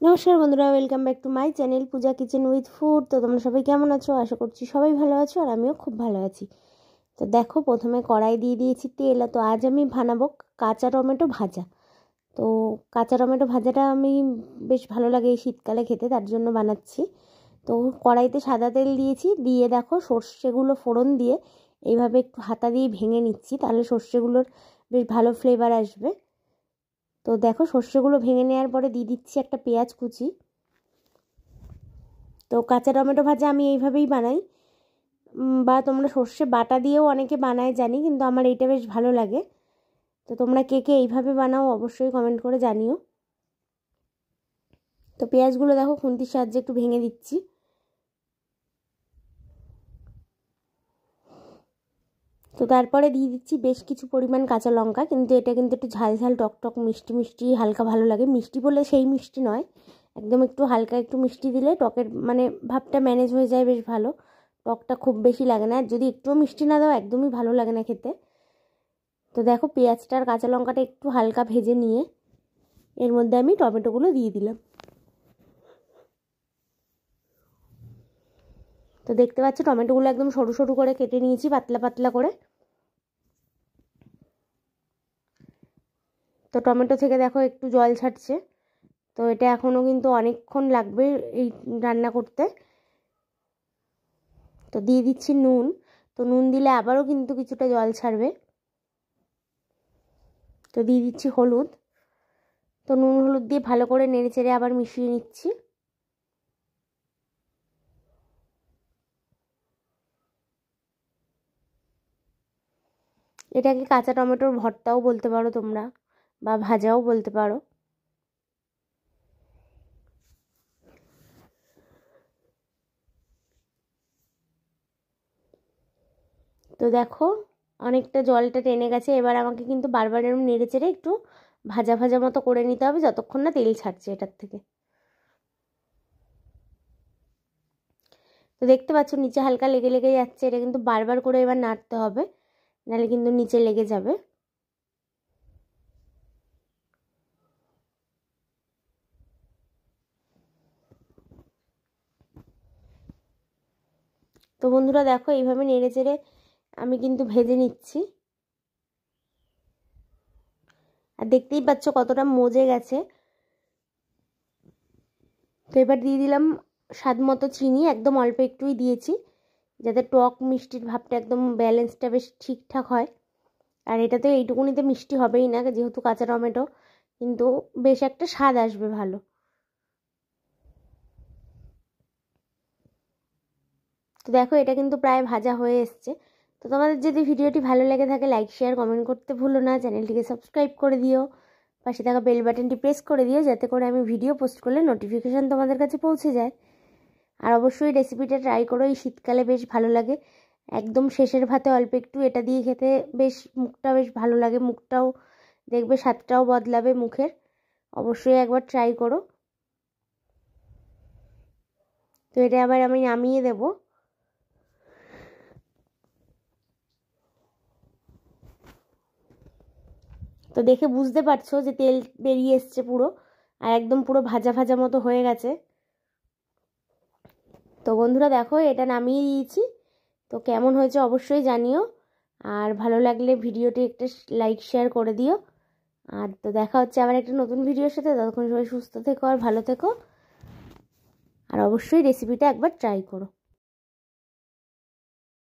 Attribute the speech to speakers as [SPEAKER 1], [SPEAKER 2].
[SPEAKER 1] নমস্কার বন্ধুরা, welcome back to my channel Puja kitchen with food. তো তোমরা সবাই কেমন আছো? আশা করছি সবাই ভালো আছো, আর আমিও খুব ভালো আছি। তো দেখো, প্রথমে কড়াই দিয়ে দিয়েছি তেল। তো আজ আমি বানাবো কাঁচা টমেটো ভাজা। তো কাঁচা টমেটো ভাজাটা আমি বেশ ভালো লাগে এই শীতকালে খেতে, তার জন্য বানাচ্ছি। তো কড়াইতে সাদা তেল দিয়েছি, দিয়ে দেখো সর্ষেগুলো ফোড়ন দিয়ে এইভাবে একটু হাতা দিয়ে ভেঙে নিচ্ছি, তাহলে সর্ষেগুলোর বেশ ভালো ফ্লেভার আসবে। তো দেখো, সর্ষেগুলো ভেঙে নেওয়ার পরে দিয়ে দিচ্ছি একটা পেঁয়াজ কুচি। তো কাঁচা টমেটো ভাজা আমি এইভাবেই বানাই, বা তোমরা সর্ষে বাটা দিয়েও অনেকে বানায় জানি, কিন্তু আমার এইটা বেশ ভালো লাগে। তো তোমরা কে কে এইভাবে বানাও অবশ্যই কমেন্ট করে জানিও। তো পেঁয়াজগুলো দেখো খুন্তির সাহায্যে একটু ভেঙে দিচ্ছি। তো তারপরে দিয়ে দিচ্ছি বেশ কিছু পরিমাণ কাঁচা লঙ্কা, কিন্তু এটা কিন্তু একটু ঝাল ঝাল টক টক মিষ্টি মিষ্টি হালকা ভালো লাগে। মিষ্টি বলে সেই মিষ্টি নয়, একদম একটু হালকা একটু মিষ্টি দিলে টকের মানে ভাবটা ম্যানেজ হয়ে যায় বেশ ভালো। টকটা খুব বেশি লাগে না, আর যদি একটুও মিষ্টি না দাও একদমই ভালো লাগে না খেতে। তো দেখো, পেঁয়াজটা আর কাঁচা লঙ্কাটা একটু হালকা ভেজে নিয়ে এর মধ্যে আমি টমেটোগুলো দিয়ে দিলাম। তো দেখতে পাচ্ছ টমেটোগুলো একদম সরু সরু করে কেটে নিয়েছি, পাতলা পাতলা করে। তো টমেটো থেকে দেখো একটু জল ছাড়ছে। তো এটা এখনও কিন্তু অনেকক্ষণ লাগবে এই রান্না করতে। তো দিয়ে দিচ্ছি নুন। তো নুন দিলে আবারও কিন্তু কিছুটা জল ছাড়বে। তো দিয়ে দিচ্ছি হলুদ। তো নুন হলুদ দিয়ে ভালো করে নেড়ে চেড়ে আবার মিশিয়ে নিচ্ছি। এটাকে কাঁচা টমেটোর ভর্তাও বলতে পারো তোমরা, বা ভাজাও বলতে পারো। তো দেখো অনেকটা জলটা টেনে গেছে, এবার আমাকে কিন্তু বারবার এরকম নেড়ে চেড়ে একটু ভাজা ভাজা মতো করে নিতে হবে, যতক্ষণ না তেল ছাড়ছে এটার থেকে। তো দেখতে পাচ্ছ নিচে হালকা লেগে লেগে যাচ্ছে, এটা কিন্তু বারবার করে এবার নাড়তে হবে, নাহলে কিন্তু নিচে লেগে যাবে। তো বন্ধুরা দেখো, এইভাবে নেড়ে চেড়ে আমি কিন্তু ভেজে নিচ্ছি। আর দেখতেই পাচ্ছ কতটা মজে গেছে। তো এবার দিয়ে দিলাম স্বাদ মতো চিনি, একদম অল্প একটুই দিয়েছি, যাতে টক মিষ্টির ভাবটা একদম ব্যালেন্সটা বেশ ঠিকঠাক হয়। আর এটা তো এইটুকুনিতে মিষ্টি হবেই না, যেহেতু কাঁচা টমেটো, কিন্তু বেশ একটা স্বাদ আসবে ভালো। তো দেখো এটা কিন্তু প্রায় ভাজা হয়ে এসছে। তো তোমাদের যদি ভিডিওটি ভালো লেগে থাকে লাইক শেয়ার কমেন্ট করতে ভুলো না, চ্যানেলটিকে সাবস্ক্রাইব করে দিও, পাশে থাকা বেল বাটনটি প্রেস করে দিও, যাতে করে আমি ভিডিও পোস্ট করলে নোটিফিকেশান তোমাদের কাছে পৌঁছে যায়। আর অবশ্যই রেসিপিটা ট্রাই করো, এই শীতকালে বেশ ভালো লাগে। একদম শেষের ভাতে অল্প একটু এটা দিয়ে খেতে বেশ মুখটা বেশ ভালো লাগে, মুখটাও দেখবে স্বাদটাও বদলাবে মুখের। অবশ্যই একবার ট্রাই করো। তো এটা আবার আমি নামিয়ে দেবো। তো দেখে বুঝতে পারছো যে তেল বেরিয়ে এসছে পুরো, আর একদম পুরো ভাজা ভাজা মতো হয়ে গেছে। তো বন্ধুরা দেখো এটা নামিয়ে দিয়েছি। তো কেমন হয়েছে অবশ্যই জানিও, আর ভালো লাগলে ভিডিওটি একটা লাইক শেয়ার করে দিও। আর তো দেখা হচ্ছে আবার একটা নতুন ভিডিওর সাথে, ততক্ষণ সবাই সুস্থ থেকো আর ভালো থেকো, আর অবশ্যই রেসিপিটা একবার ট্রাই করো।